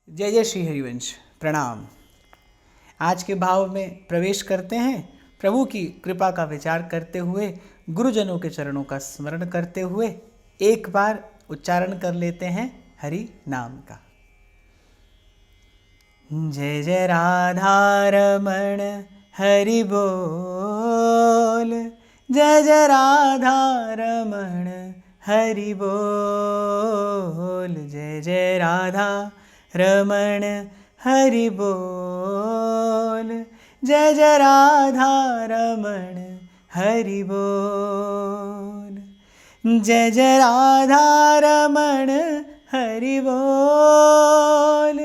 जय जय श्री हरिवंश। प्रणाम। आज के भाव में प्रवेश करते हैं। प्रभु की कृपा का विचार करते हुए, गुरुजनों के चरणों का स्मरण करते हुए एक बार उच्चारण कर लेते हैं हरि नाम का। जय जय राधा रमण हरि बोल, जय जय राधा रमण हरि बोल, जय जय राधा रमण हरि बोल, जय जय राधा रमण हरि बोल, जय जय राधा रमण हरि बोल,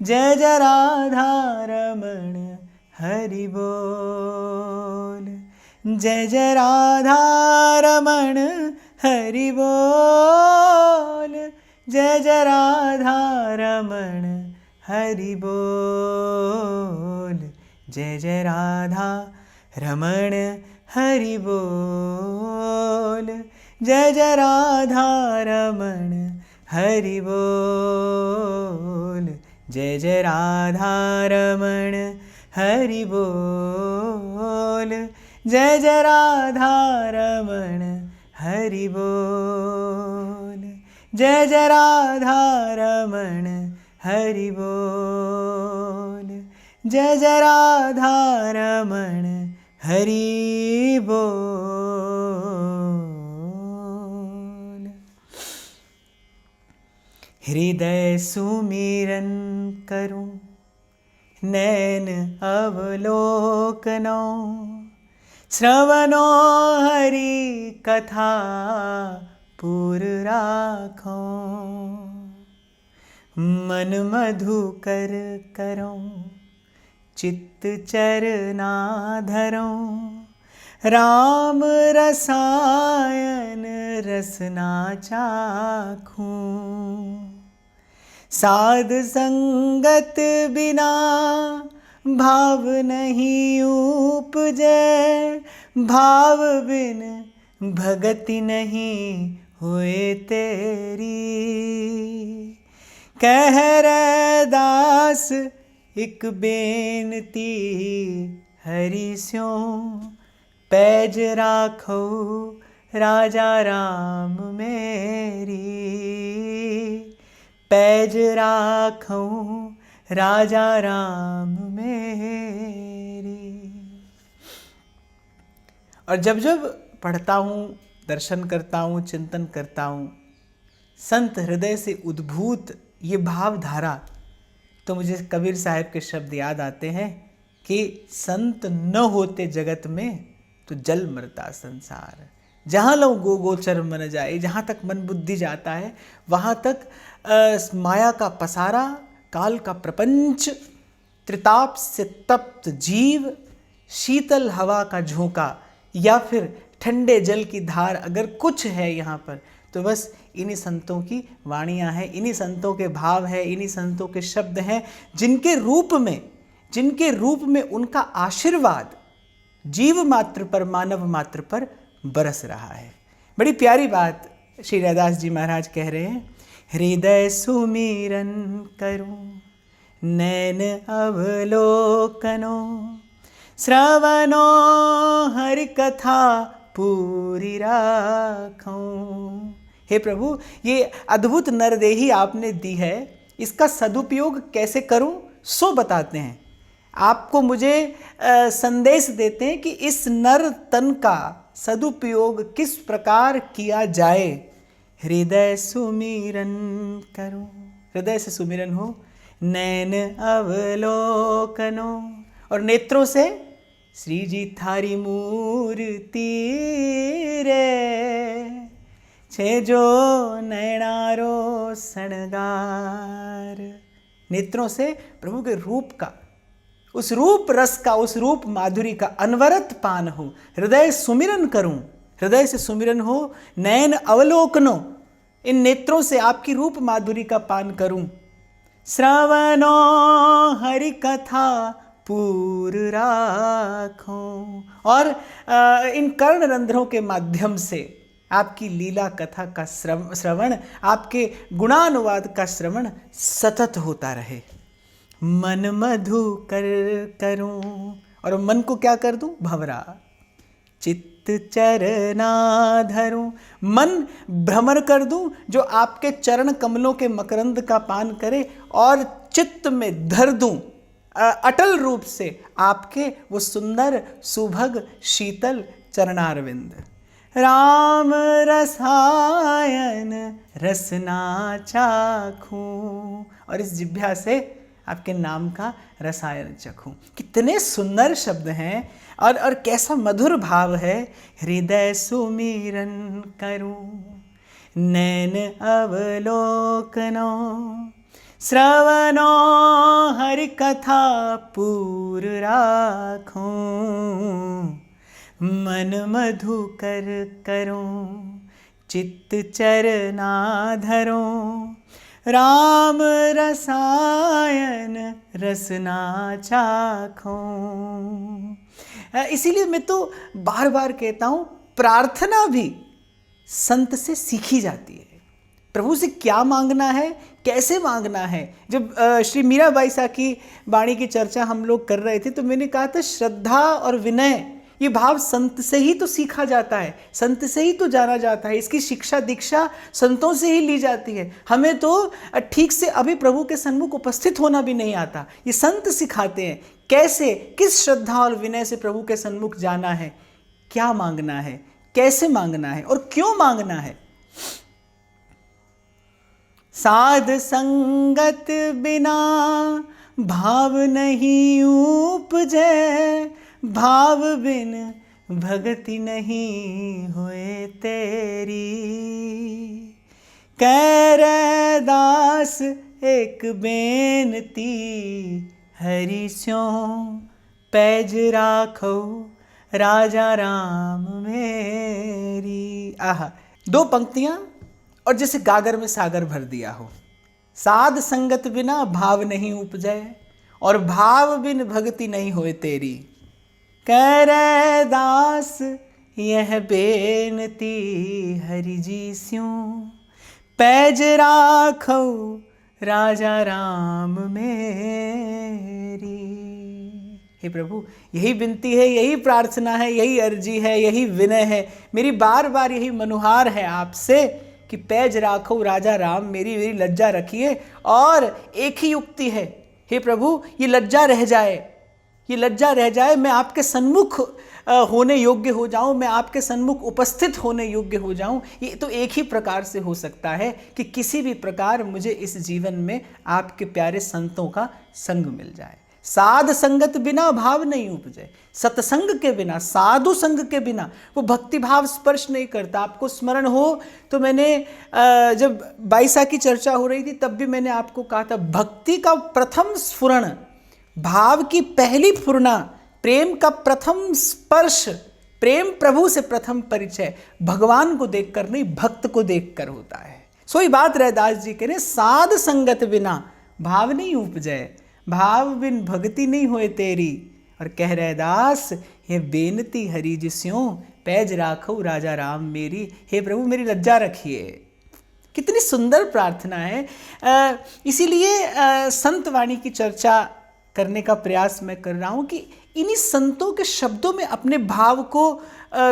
जय जय राधा रमण हरि बोल, जय जय राधा रमण हरि बोल, जय जय राधा रमण हरि बोल, जय जय राधा रमण हरि बोल, जय जय राधा रमण हरि बोल, जय जय राधा रमण हरि बोल, जय जय राधा रमण हरि बोल, जय जय राधा रमण हरि बोल, जय जय राधा रमण हरि बोल। हृदय सुमिरन करूं, नैन अवलोकनो, श्रवणो हरि कथा पुर राखो, मन मधुकर करो, चित्त चरना धरो, राम रसायन रसना चाखूं, साध संगत बिना भाव नहीं उपजे, भाव बिन भगति नहीं हुए तेरी, कह रे दास एक बेनती, हरि स्यों पैज राखो राजा राम मेरी, पैज राखो राजा राम मेरी। और जब जब पढ़ता हूँ, दर्शन करता हूँ, चिंतन करता हूँ, संत हृदय से उद्भूत ये भावधारा, तो मुझे कबीर साहब के शब्द याद आते हैं कि संत न होते जगत में तो जल मरता संसार, जहाँ लोग गोचर मन जाए, जहाँ तक मन बुद्धि जाता है वहाँ तक माया का पसारा, काल का प्रपंच, त्रिताप से तप्त जीव, शीतल हवा का झोंका या फिर ठंडे जल की धार अगर कुछ है यहाँ पर, तो बस इन्हीं संतों की वाणियाँ हैं, इन्हीं संतों के भाव हैं, इन्हीं संतों के शब्द हैं, जिनके रूप में उनका आशीर्वाद जीव मात्र पर, मानव मात्र पर बरस रहा है। बड़ी प्यारी बात श्री रैदास जी महाराज कह रहे हैं, हृदय सुमिरन करूं, नैन अवलोकनो, श्रवणो हरि कथा पूरी राखूं। हे प्रभु, ये अद्भुत नरदेही आपने दी है, इसका सदुपयोग कैसे करूं सो बताते हैं। आपको मुझे संदेश देते हैं कि इस नर तन का सदुपयोग किस प्रकार किया जाए। हृदय सुमिरन करूं, हृदय से सुमिरन हो, नैन अवलोकनो, और नेत्रों से श्री जी थारी मूर्ति रे, छे जो नैनारो सणगार। नेत्रों से प्रभु के रूप का, उस रूप रस का, उस रूप माधुरी का अनवरत पान हो। हृदय सुमिरन करूं, हृदय से सुमिरन हो, नैन अवलोकनो, इन नेत्रों से आपकी रूप माधुरी का पान करूं। श्रवणो हरि कथा पूर राखो, और इन कर्ण रंध्रों के माध्यम से आपकी लीला कथा का श्रवण, आपके गुणानुवाद का श्रवण सतत होता रहे। मन मधु कर करूं, और मन को क्या कर दूं? भंवरा। चित्त चरना धरूं, मन भ्रमर कर दूं, जो आपके चरण कमलों के मकरंद का पान करे, और चित्त में धर दूं अटल रूप से आपके वो सुंदर सुभग शीतल चरणारविंद। राम रसायन रसना चाखूं, और इस जिह्वा से आपके नाम का रसायन चखूं। कितने सुंदर शब्द हैं, और कैसा मधुर भाव है। हृदय सुमिरन करूं, नैन अवलोकनो, श्रवणो हरि कथा पूर राखूं। मन मधुकर करूं, चित्त चरना धरूं, राम रसायन रसना चाखूं। इसीलिए मैं तो बार बार कहता हूँ, प्रार्थना भी संत से सीखी जाती है। प्रभु से क्या मांगना है, कैसे मांगना है। जब श्री मीराबाई सा की वाणी की चर्चा हम लोग कर रहे थे, तो मैंने कहा था श्रद्धा और विनय, ये भाव संत से ही तो सीखा जाता है, संत से ही तो जाना जाता है। इसकी शिक्षा दीक्षा संतों से ही ली जाती है। हमें तो ठीक से अभी प्रभु के सन्मुख उपस्थित होना भी नहीं आता, ये संत सिखाते हैं कैसे, किस श्रद्धा और विनय से प्रभु के सन्मुख जाना है, क्या मांगना है, कैसे मांगना है और क्यों मांगना है। साध संगत बिना भाव नहीं उपजे, भाव बिन भगति नहीं होए तेरी। कह रे दास एक बेनती, हरि स्यों पैज राखो राजा राम मेरी। आहा, दो पंक्तियां और जैसे गागर में सागर भर दिया हो। साध संगत बिना भाव नहीं उपजे, और भाव बिन भगति नहीं होए तेरी। कह रे दास यह बेनती, हरि जी स्यों पैज राखो राजा राम मेरी। हे प्रभु, यही विनती है, यही प्रार्थना है, यही अर्जी है, यही विनय है, मेरी बार बार यही मनुहार है आपसे कि पैज राखो राजा राम मेरी, मेरी लज्जा रखिए। और एक ही युक्ति है, हे प्रभु ये लज्जा रह जाए, ये लज्जा रह जाए, मैं आपके सन्मुख होने योग्य हो जाऊं, मैं आपके सन्मुख उपस्थित होने योग्य हो जाऊं। ये तो एक ही प्रकार से हो सकता है कि किसी भी प्रकार मुझे इस जीवन में आपके प्यारे संतों का संग मिल जाए। साध संगत बिना भाव नहीं उपजे, सत्संग के बिना, साधु संग के बिना वो भक्ति भाव स्पर्श नहीं करता। आपको स्मरण हो तो मैंने जब बाईसा की चर्चा हो रही थी तब भी मैंने आपको कहा था, भक्ति का प्रथम स्फुरण, भाव की पहली फुरना, प्रेम का प्रथम स्पर्श, प्रेम प्रभु से प्रथम परिचय भगवान को देखकर नहीं, भक्त को देखकर होता है। सोई बात रैदास जी कह रहे, साध संगत बिना भाव नहीं उपजे, भाव बिन भक्ति नहीं होए तेरी। और कह रैदास ये बेनती हरि जी स्यों पैज राखो राजा राम मेरी। हे प्रभु मेरी लज्जा रखिए। कितनी सुंदर प्रार्थना है। इसीलिए संत वाणी की चर्चा करने का प्रयास मैं कर रहा हूँ कि इन्हीं संतों के शब्दों में अपने भाव को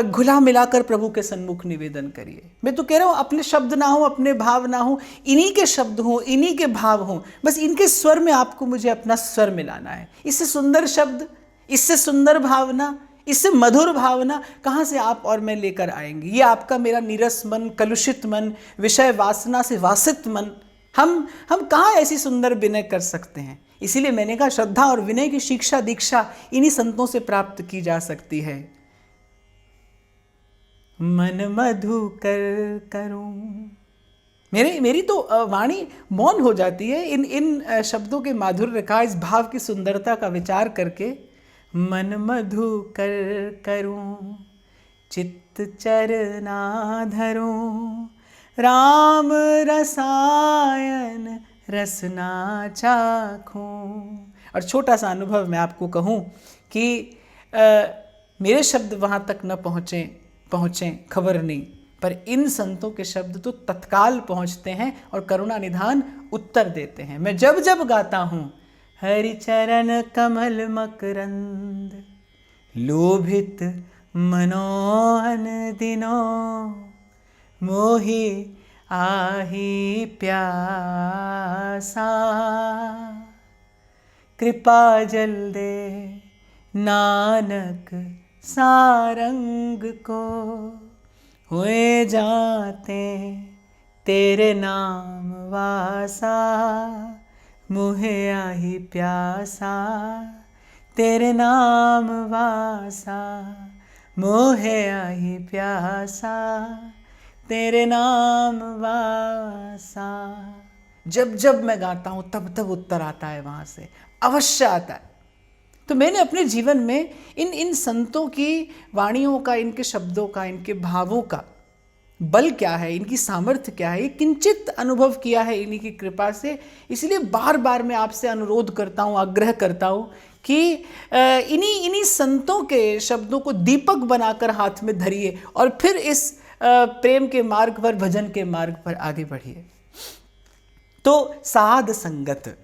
घुला मिलाकर प्रभु के सन्मुख निवेदन करिए। मैं तो कह रहा हूँ अपने शब्द ना हो, अपने भाव ना हो, इन्हीं के शब्द हों, इन्हीं के भाव हों, बस इनके स्वर में आपको मुझे अपना स्वर मिलाना है। इससे सुंदर शब्द, इससे सुंदर भावना, इससे मधुर भावना कहाँ से आप और मैं लेकर आएंगे। ये आपका मेरा नीरस मन, कलुषित मन, विषय वासना से वासित मन, हम कहाँ ऐसी सुंदर विनय कर सकते हैं। इसीलिए मैंने कहा श्रद्धा और विनय की शिक्षा दीक्षा इन्हीं संतों से प्राप्त की जा सकती है। मन मधु कर करूं, मेरी तो वाणी मौन हो जाती है इन शब्दों के माधुर्य का, इस भाव की सुंदरता का विचार करके। मन मधु कर करूं, चित्त चरना धरूं, राम रसायन रसना चाखूं। और छोटा सा अनुभव मैं आपको कहूँ कि मेरे शब्द वहाँ तक न पहुँचें खबर नहीं, पर इन संतों के शब्द तो तत्काल पहुंचते हैं और करुणा निधान उत्तर देते हैं। मैं जब जब गाता हूं हरि चरण कमल मकरंद, लोभित मनोहन दिनो, मोहि आही प्यासा, कृपा जल दे नानक सारंग को, हुए जाते तेरे नाम वासा, मुहे आही प्यासा, तेरे नाम वासा, मोहे आही प्यासा, तेरे नाम वासा। जब जब मैं गाता हूँ तब तब उत्तर आता है, वहाँ से अवश्य आता है। तो मैंने अपने जीवन में इन संतों की वाणियों का, इनके शब्दों का, इनके भावों का बल क्या है, इनकी सामर्थ्य क्या है, ये किंचित अनुभव किया है इन्हीं की कृपा से। इसलिए बार बार मैं आपसे अनुरोध करता हूँ, आग्रह करता हूँ कि इन्हीं संतों के शब्दों को दीपक बनाकर हाथ में धरिए और फिर इस प्रेम के मार्ग पर, भजन के मार्ग पर आगे बढ़िए। तो साध संगत,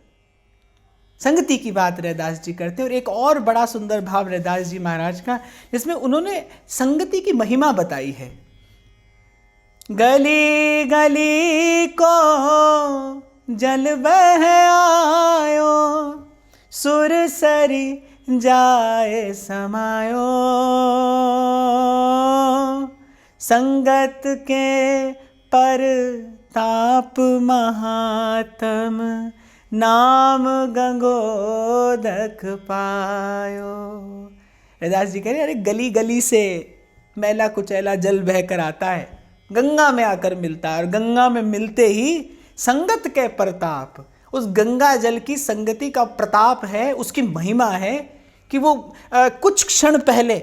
संगति की बात रैदास जी करते हैं। और एक और बड़ा सुंदर भाव रैदास जी महाराज का, जिसमें उन्होंने संगति की महिमा बताई है। गली गली को जल बह आयो, सुरसरी जाए समायो, संगत के पर ताप महात्म, नाम गंगोदक पायो। रैदास जी कह रहे अरे गली गली से मैला कुचैला जल बहकर आता है, गंगा में आकर मिलता है, और गंगा में मिलते ही संगत के प्रताप, उस गंगा जल की संगति का प्रताप है, उसकी महिमा है कि वो कुछ क्षण पहले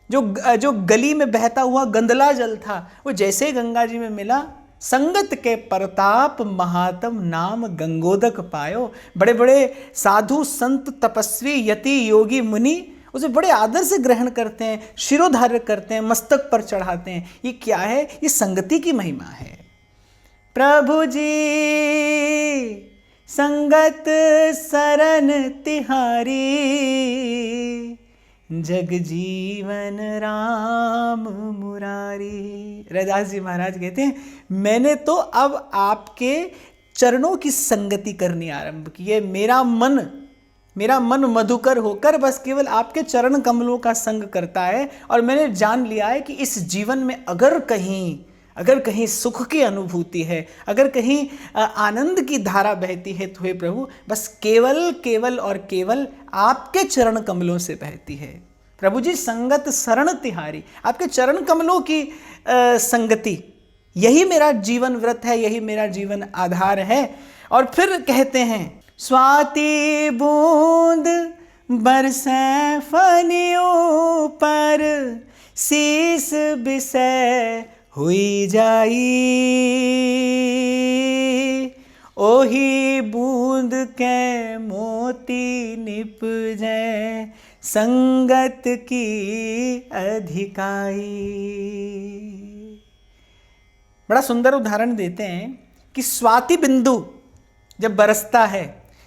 जो गली में बहता हुआ गंदला जल था, वो जैसे ही गंगा जी में मिला, संगत के प्रताप महात्म, नाम गंगोदक पायो। बड़े बड़े साधु संत तपस्वी यति योगी मुनि उसे बड़े आदर से ग्रहण करते हैं, शिरोधार्य करते हैं, मस्तक पर चढ़ाते हैं। ये क्या है? ये संगति की महिमा है। प्रभु जी संगत सरन तिहारी, जग जीवन राम मुरारी। रैदास जी महाराज कहते हैं मैंने तो अब आपके चरणों की संगति करनी आरंभ की है। मेरा मन मधुकर होकर बस केवल आपके चरण कमलों का संग करता है, और मैंने जान लिया है कि इस जीवन में अगर कहीं सुख की अनुभूति है, अगर कहीं आनंद की धारा बहती है, तो हे प्रभु बस केवल और केवल आपके चरण कमलों से बहती है। प्रभु जी संगत शरण तिहारी, आपके चरण कमलों की संगति, यही मेरा जीवन व्रत है, यही मेरा जीवन आधार है। और फिर कहते हैं स्वाति बूंद बरसे फनियों पर, शीस बिसै हुई जाई, ओही बूंद के मोती निपजे, संगत की अधिकाई। बड़ा सुंदर उदाहरण देते हैं कि स्वाति बिंदु जब बरसता है,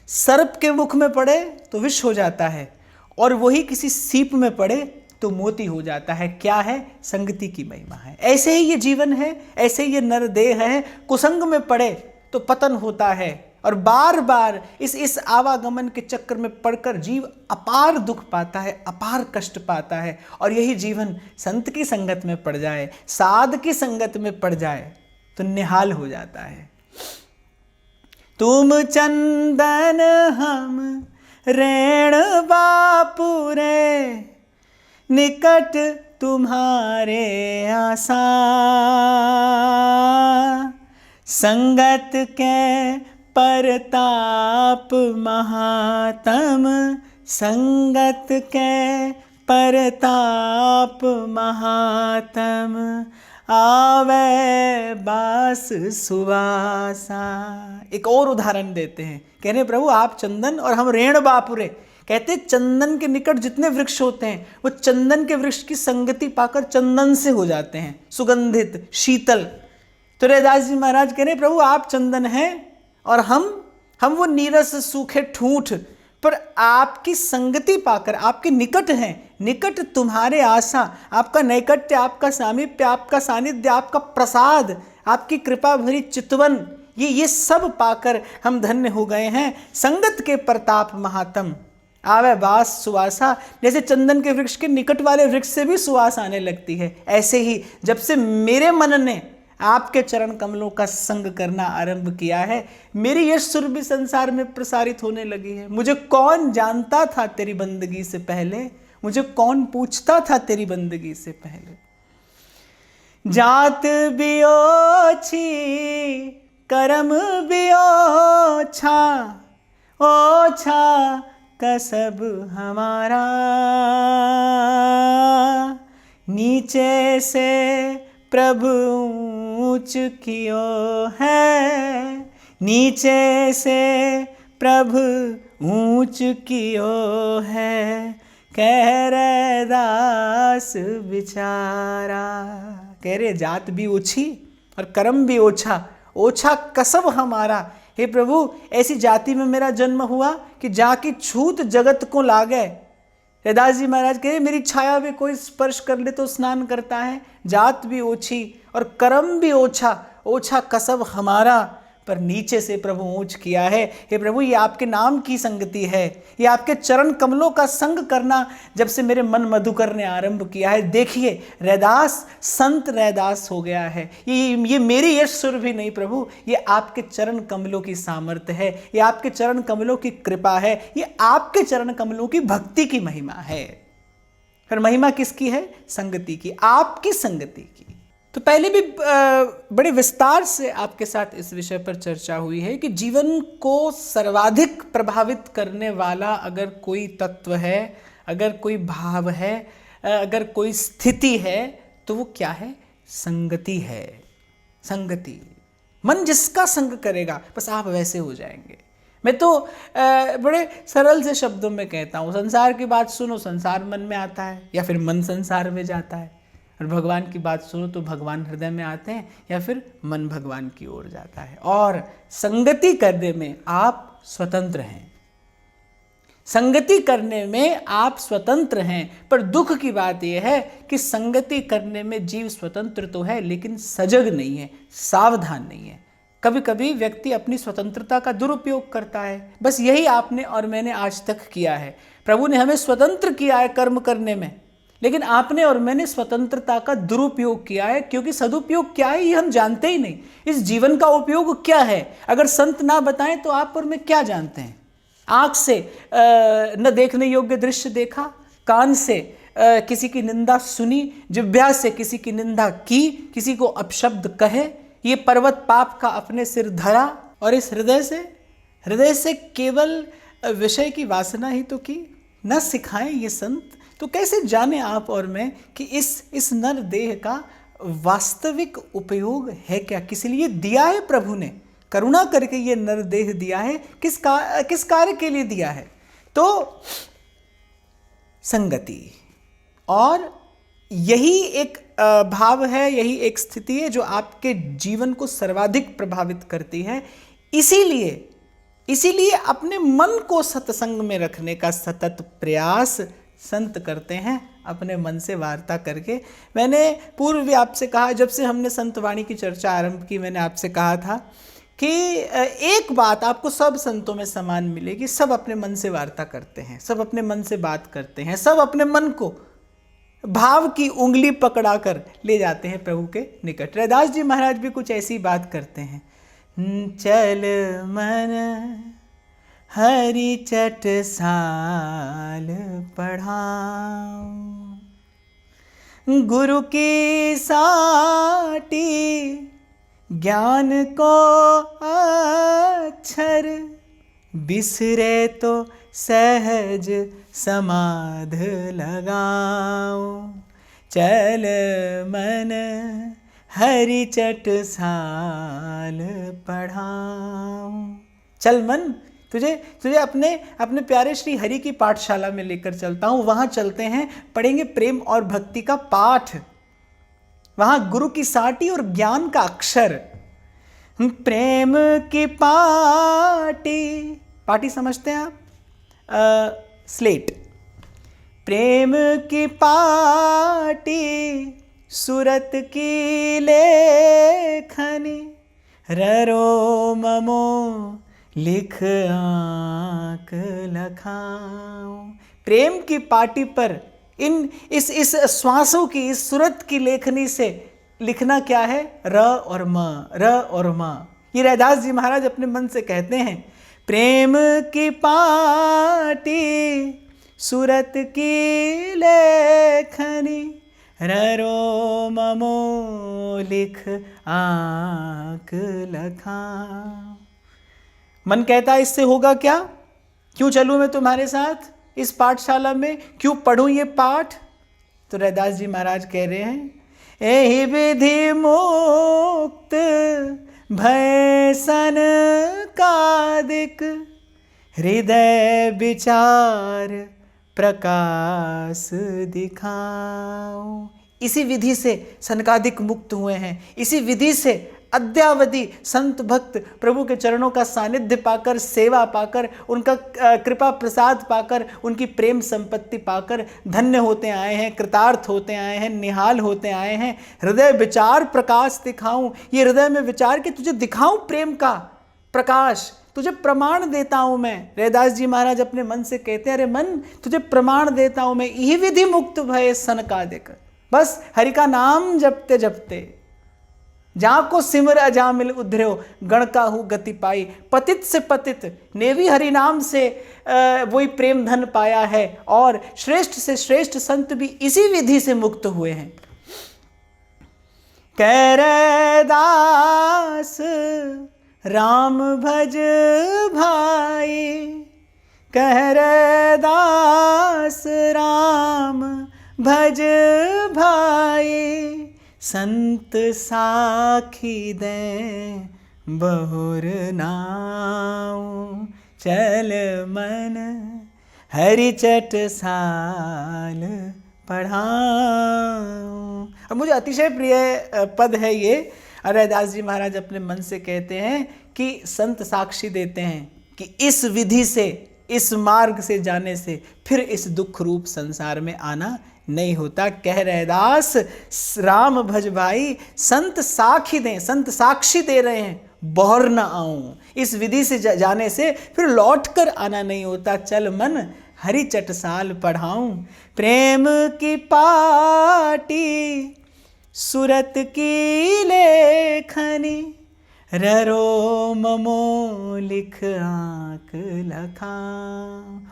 सर्प के मुख में पड़े तो विष हो जाता है, और वही किसी सीप में पड़े तो मोती हो जाता है। क्या है? संगति की महिमा है। ऐसे ही ये जीवन है, ऐसे ही ये नरदेह है। कुसंग में पड़े तो पतन होता है, और बार बार इस आवागमन के चक्कर में पड़कर जीव अपार दुख पाता है, अपार कष्ट पाता है। और यही जीवन संत की संगत में पड़ जाए, साध की संगत में पड़ जाए तो निहाल हो जाता है। तुम चंदन हम रेण बापुरे, निकट तुम्हारे आसा, संगत के परताप महात्म, संगत के परताप महात्म, आवे बास सुवासा। एक और उदाहरण देते हैं, कह रहे प्रभु आप चंदन और हम रेण बापुरे, कहते चंदन के निकट जितने वृक्ष होते हैं वो चंदन के वृक्ष की संगति पाकर चंदन से हो जाते हैं, सुगंधित, शीतल। तो रैदास जी महाराज कह रहे प्रभु आप चंदन हैं और हम वो नीरस सूखे ठूंठ, पर आपकी संगति पाकर आपके निकट हैं, निकट तुम्हारे आशा, आपका नैकट्य, आपका सामीप्य, आपका सानिध्य, आपका प्रसाद, आपकी कृपा भरी चितवन, ये सब पाकर हम धन्य हो गए हैं। संगत के प्रताप महात्म आवे बास सुवासा, जैसे चंदन के वृक्ष के निकट वाले वृक्ष से भी सुवास आने लगती है, ऐसे ही जब से मेरे मन ने आपके चरण कमलों का संग करना आरंभ किया है, मेरी यश सुरभि संसार में प्रसारित होने लगी है। मुझे कौन जानता था तेरी बंदगी से पहले, मुझे कौन पूछता था तेरी बंदगी से पहले। जात भी ओछी करम भी ओछा, ओछा कसब हमारा, नीचे से प्रभु ऊंच कियो है, नीचे से प्रभु ऊंच कियो है, कह रे दास बिचारा। कह रहे जात भी ओछी और कर्म भी ओछा, ओछा कसब हमारा। हे प्रभु ऐसी जाति में मेरा जन्म हुआ कि जाकी छूत जगत को लागे। रैदास जी महाराज कह रहे मेरी छाया भी कोई स्पर्श कर ले तो स्नान करता है। जात भी ओछी और कर्म भी ओछा, ओछा कसब हमारा, पर नीचे से प्रभु ऊंच किया है। हे प्रभु ये आपके नाम की संगति है, ये आपके चरण कमलों का संग करना जब से मेरे मन मधुकर ने आरंभ किया है। देखिए रैदास संत रैदास हो गया है। ये मेरी यश सुर भी नहीं प्रभु, ये आपके चरण कमलों की सामर्थ्य है, ये आपके चरण कमलों की कृपा है, ये आपके चरण कमलों की भक्ति की महिमा है। फिर महिमा किसकी है? संगति की, आपकी संगति की। तो पहले भी बड़े विस्तार से आपके साथ इस विषय पर चर्चा हुई है कि जीवन को सर्वाधिक प्रभावित करने वाला अगर कोई तत्व है, अगर कोई भाव है, अगर कोई स्थिति है तो वो क्या है? संगति है। संगति, मन जिसका संग करेगा बस आप वैसे हो जाएंगे। मैं तो बड़े सरल से शब्दों में कहता हूँ, संसार की बात सुनो संसार मन में आता है या फिर मन संसार में जाता है, और भगवान की बात सुनो तो भगवान हृदय में आते हैं या फिर मन भगवान की ओर जाता है। और संगति करने में आप स्वतंत्र हैं, संगति करने में आप स्वतंत्र हैं। पर दुख की बात यह है कि संगति करने में जीव स्वतंत्र तो है लेकिन सजग नहीं है, सावधान नहीं है। कभी कभी व्यक्ति अपनी स्वतंत्रता का दुरुपयोग करता है। बस यही आपने और मैंने आज तक किया है। प्रभु ने हमें स्वतंत्र किया है कर्म करने में, लेकिन आपने और मैंने स्वतंत्रता का दुरुपयोग किया है, क्योंकि सदुपयोग क्या है ये हम जानते ही नहीं। इस जीवन का उपयोग क्या है अगर संत ना बताएं तो आप और मैं क्या जानते हैं? आँख से न देखने योग्य दृश्य देखा, कान से किसी की निंदा सुनी, जिह्वा से किसी की निंदा की, किसी को अपशब्द कहे, ये पर्वत पाप का अपने सिर धरा, और इस हृदय से केवल विषय की वासना ही तो की। न सिखाएं ये संत तो कैसे जाने आप और मैं कि इस नर देह का वास्तविक उपयोग है क्या, किस लिए दिया है प्रभु ने, करुणा करके ये नर देह दिया है, किस कार्य के लिए दिया है। तो संगति, और यही एक भाव है, यही एक स्थिति है जो आपके जीवन को सर्वाधिक प्रभावित करती है। इसीलिए अपने मन को सत्संग में रखने का सतत प्रयास संत करते हैं, अपने मन से वार्ता करके। मैंने पूर्व भी आपसे कहा, जब से हमने संतवाणी की चर्चा आरंभ की, मैंने आपसे कहा था कि एक बात आपको सब संतों में समान मिलेगी, सब अपने मन से वार्ता करते हैं, सब अपने मन से बात करते हैं, सब अपने मन को भाव की उंगली पकड़ाकर ले जाते हैं प्रभु के निकट। रैदास जी महाराज भी कुछ ऐसी बात करते हैं। चल मन हरि चटसाल पढ़ाऊं, गुरु की साटी ज्ञान को अक्षर, बिसरे तो सहज समाध लगाऊं। चल मन हरि चटसाल पढ़ाऊं। चल मन तुझे तुझे अपने अपने प्यारे श्री हरि की पाठशाला में लेकर चलता हूँ। वहाँ चलते हैं, पढ़ेंगे प्रेम और भक्ति का पाठ, वहाँ गुरु की साटी और ज्ञान का अक्षर। प्रेम की पाटी, पाटी समझते हैं आप? स्लेट। प्रेम की पाटी सूरत की लेखनी, ररो ममो लिख आंक लखाऊं। प्रेम की पाटी पर इस श्वासों की, इस सूरत की लेखनी से लिखना क्या है? र और म, र और म। ये रैदास जी महाराज अपने मन से कहते हैं, प्रेम की पाटी सूरत की लेखनी, ररो ममो लिख आंक लखा। मन कहता है इससे होगा क्या? क्यों चलूं मैं तुम्हारे साथ इस पाठशाला में, क्यों पढ़ूं ये पाठ? तो रैदास जी महाराज कह रहे हैं, एहि विधि मुक्त भय सन कादिक, हृदय विचार प्रकाश दिखाओ। इसी विधि से सनकादिक मुक्त हुए हैं, इसी विधि से अद्यावधि संत भक्त प्रभु के चरणों का सानिध्य पाकर, सेवा पाकर, उनका कृपा प्रसाद पाकर, उनकी प्रेम संपत्ति पाकर धन्य होते आए हैं, कृतार्थ होते आए हैं, निहाल होते आए हैं। हृदय विचार प्रकाश दिखाऊं, ये हृदय में विचार के तुझे दिखाऊं प्रेम का प्रकाश, तुझे प्रमाण देता हूं मैं। रैदास जी महाराज अपने मन से कहते हैं, अरे मन तुझे प्रमाण देता हूं मैं, यही विधि मुक्त भय सनकादिक। बस हरि का नाम जपते जपते, जाको सिमर अजा मिल उधर्यो, गण का हूँ गति पाई। पतित से पतित ने भी हरि नाम से वही प्रेम धन पाया है, और श्रेष्ठ से श्रेष्ठ संत भी इसी विधि से मुक्त हुए हैं। कह रैदास राम भज भाई, कह रैदास राम भज भाई, संत साखी दें बहुर नाऊं, चल मन हरि चट साल पढ़ाऊं। अब मुझे अतिशय प्रिय पद है ये। रैदास जी महाराज अपने मन से कहते हैं कि संत साक्षी देते हैं कि इस विधि से, इस मार्ग से जाने से फिर इस दुख रूप संसार में आना नहीं होता। कह रैदास राम भज भाई, संत साखी दें, संत साक्षी दे रहे हैं, बौर न आऊं। इस विधि से जाने से फिर लौट कर आना नहीं होता। चल मन हरि चटसाल पढ़ाऊं, प्रेम की पाटी सूरत की लेखनी, ररो ममो लिख आंक लखा।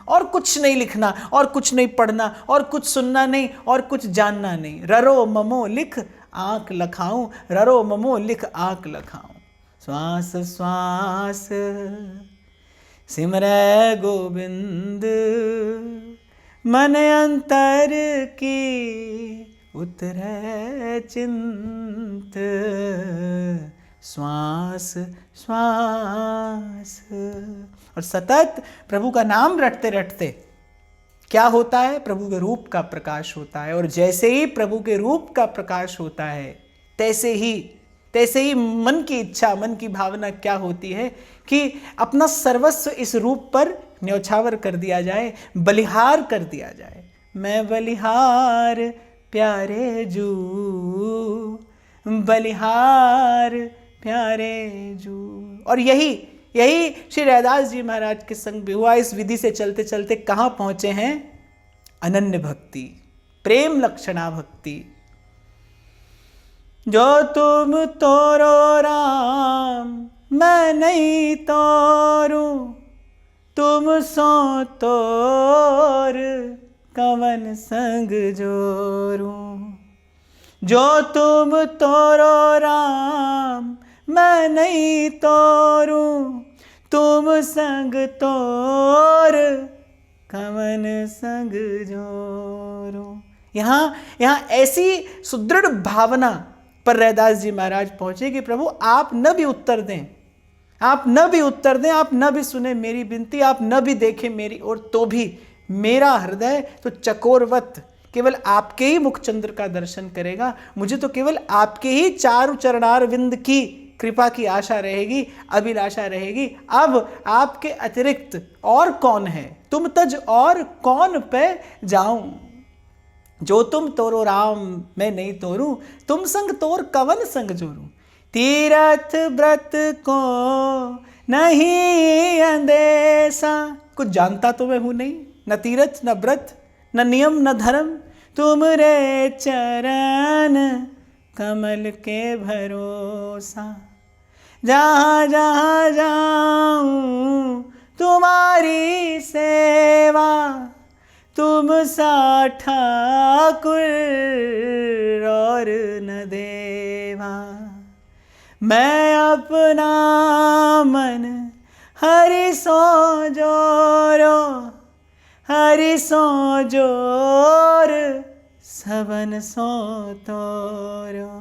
और कुछ नहीं लिखना, और कुछ नहीं पढ़ना, और कुछ सुनना नहीं, और कुछ जानना नहीं। ररो ममो लिख आंक लखाऊं, ररो ममो लिख आंक लखाऊं। श्वास श्वास सिमरै गोविंद, मन अंतर की उतरै चिंत, श्वास श्वास। और सतत प्रभु का नाम रटते रटते क्या होता है? प्रभु के रूप का प्रकाश होता है। और जैसे ही प्रभु के रूप का प्रकाश होता है, तैसे ही मन की इच्छा, मन की भावना क्या होती है कि अपना सर्वस्व इस रूप पर न्यौछावर कर दिया जाए, बलिहार कर दिया जाए। मैं बलिहार प्यारे जू, बलिहार प्यारे जू। और यही श्री रैदास जी महाराज के संग भी हुआ। इस विधि से चलते चलते कहाँ पहुँचे हैं? अनन्य भक्ति, प्रेम लक्षणा भक्ति। जो तुम तोरो राम मैं नहीं तोरूं, तुम सो तोर कवन संग जोरूं। जो तुम तोरो राम मैं नहीं तोरूं, तुम संग तोर कवन संग जोरूं। यहाँ ऐसी सुदृढ़ भावना पर रैदास जी महाराज पहुंचे कि प्रभु आप न भी उत्तर दें, आप न भी उत्तर दें, आप न भी सुने मेरी विनती, आप न भी देखें मेरी ओर, तो भी मेरा हृदय तो चकोरवत केवल आपके ही मुखचंद्र का दर्शन करेगा। मुझे तो केवल आपके ही चारु चरणार विंद की कृपा की आशा रहेगी, अभिलाषा रहेगी। अब आपके अतिरिक्त और कौन है, तुम तज और कौन पे जाऊं। जो तुम तोरो राम मैं नहीं तोरूं, तुम संग तोर कवन संग जोरूं। तीरथ व्रत को नहीं अंदेशा, कुछ जानता तो मैं हूं नहीं, न तीरथ न व्रत न नियम न धर्म, तुम रे चरण कमल के भरोसा। जहाँ जहाँ जाऊं तुम्हारी सेवा, तुम सा ठाकुर और न देवा। मैं अपना मन हरि सो जोरो, हरि सो जोर सबन सो तोरो।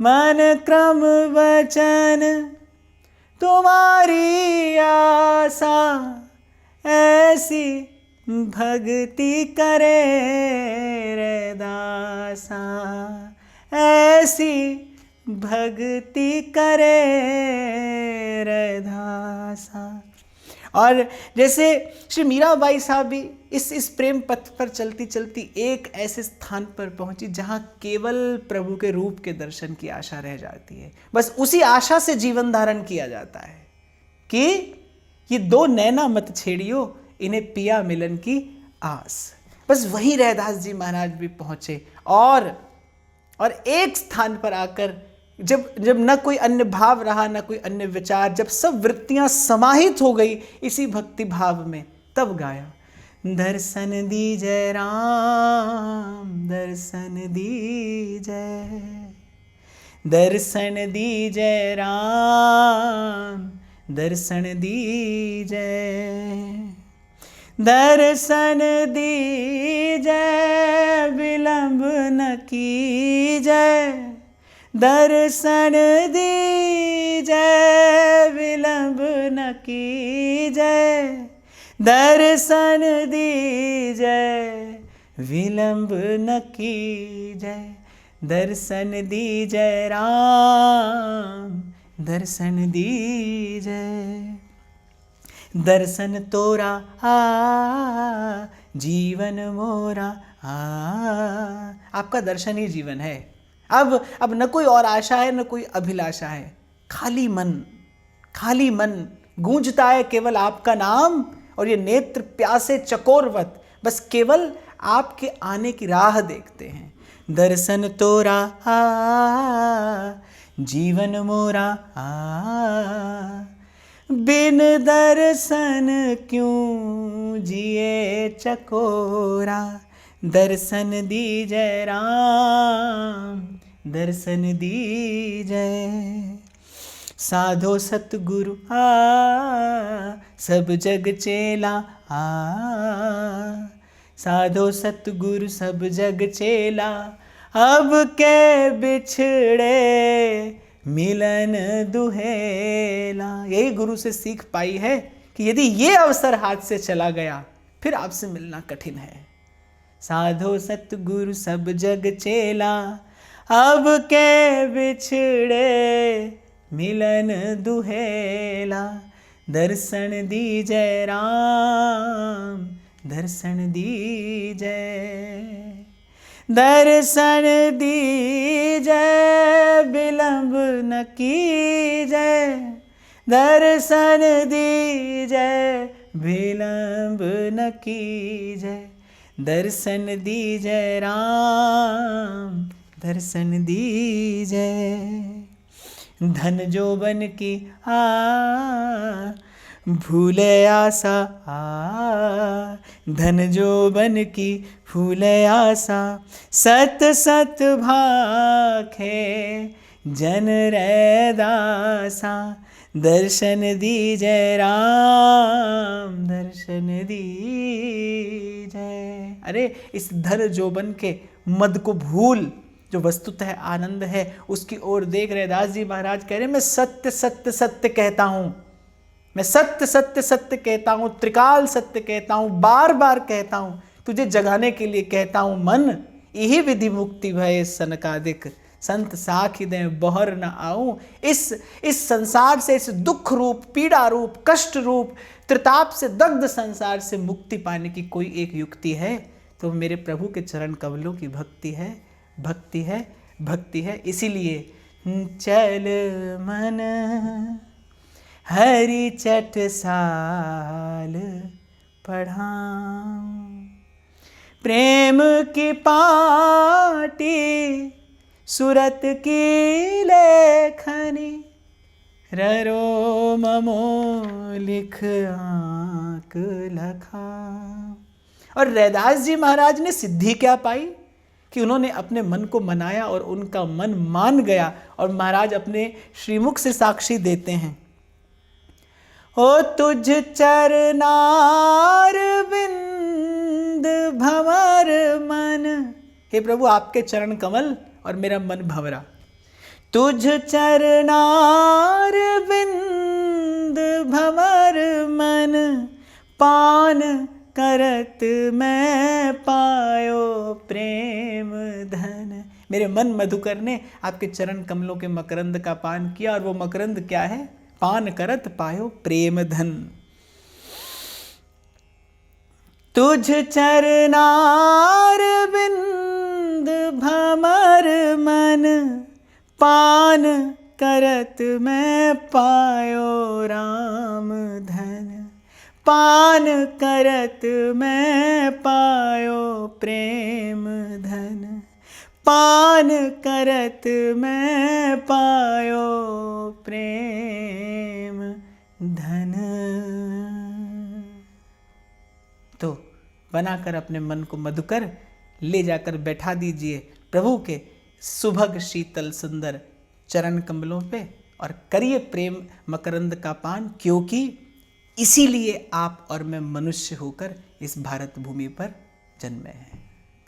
मन क्रम वचन तुम्हारी आशा, ऐसी भक्ति करे रे दासा, ऐसी भक्ति करे रे दासा। और जैसे श्री मीराबाई साहब भी इस प्रेम पथ पर चलती चलती एक ऐसे स्थान पर पहुंची जहां केवल प्रभु के रूप के दर्शन की आशा रह जाती है। बस उसी आशा से जीवन धारण किया जाता है कि ये दो नैना मत छेड़ियो, इन्हें पिया मिलन की आस। बस वही रैदास जी महाराज भी पहुंचे और एक स्थान पर आकर जब न कोई अन्य भाव रहा, न कोई अन्य विचार, जब सब वृत्तियां समाहित हो गई इसी भक्ति भाव में, तब गाया दर्शन दीजय राम, दर्शन दीजय, दर्शन दीजय राम, दर्शन दीजय, दर्शन दीजय विलंब न कीजय, दर्शन दीजय विलंब न कीजय, दर्शन दीजय विलंब न कीजय, दर्शन दीजय राम, दर्शन दीजय। दर्शन तोरा जीवन मोरा, आपका दर्शन ही जीवन है। अब न कोई और आशा है न कोई अभिलाषा है, खाली मन, खाली मन, गूंजता है केवल आपका नाम, और ये नेत्र प्यासे चकोरवत बस केवल आपके आने की राह देखते हैं। दर्शन तोरा जीवन मोरा, बिन दर्शन क्यों जिए चकोरा, दर्शन दीजय राम, दर्शन दीजय। साधो सतगुरु सब जग चेला, साधो सतगुरु सब जग चेला, अब के बिछड़े मिलन दुहेला। यही गुरु से सीख पाई है कि यदि ये अवसर हाथ से चला गया फिर आपसे मिलना कठिन है। साधो सतगुरु सब जग चेला, अब के बिछड़े मिलन दुहेला, दर्शन दीजय राम, दर्शन दीजय, दर्शन दीजय विलंब न कीजय, दर्शन दीजय विलंब न कीजय, दर्शन दीजय राम, दर्शन दीजय। धन जोबन की भूले आशा, धन जोबन की फूले आशा, सत सत भाखे जन रैदासा, दर्शन दीजय राम, दर्शन दीजय। अरे इस धन जोबन के मद को भूल जो वस्तुतः आनंद है, उसकी ओर देख रहे। दास जी महाराज कह रहे मैं सत्य सत्य सत्य कहता हूँ, मैं सत्य सत्य सत्य कहता हूँ, त्रिकाल सत्य कहता हूँ, बार बार कहता हूँ, तुझे जगाने के लिए कहता हूँ। मन यही विधि मुक्ति भय सनकादिक, संत साखी दें बहर न आऊं। इस संसार से, इस दुख रूप, पीड़ा रूप, कष्ट रूप, त्रिताप से दग्ध संसार से मुक्ति पाने की कोई एक युक्ति है तो मेरे प्रभु के चरण कमलों की भक्ति है, भक्ति है, भक्ति है। इसीलिए चल मन हरि चटसाल पढ़ाऊं, प्रेम की पाटी सूरत की लेखनी, ररो ममो लिख आंक लखा। और रैदास जी महाराज ने सिद्धि क्या पाई कि उन्होंने अपने मन को मनाया और उनका मन मान गया। और महाराज अपने श्रीमुख से साक्षी देते हैं, ओ तुझ चरनार बिंद भंवर मन। हे प्रभु आपके चरण कमल और मेरा मन भंवरा। तुझ चरनार बिंद भंवर मन, पान करत मैं पायो प्रेम धन। मेरे मन मधुकर ने आपके चरण कमलों के मकरंद का पान किया और वो मकरंद क्या है? पान करत पायो प्रेम धन। तुझ चरनार बिंद भंवर मन, पान करत मैं पायो राम धन। पान करत मैं पायो प्रेम धन, पान करत मैं पायो प्रेम धन। तो बनाकर अपने मन को मधुकर ले जाकर बैठा दीजिए प्रभु के सुभग शीतल सुंदर चरण कमलों पे और करिए प्रेम मकरंद का पान, क्योंकि इसीलिए आप और मैं मनुष्य होकर इस भारत भूमि पर जन्मे हैं।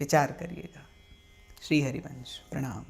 विचार करिएगा। श्री हरिवंश। प्रणाम।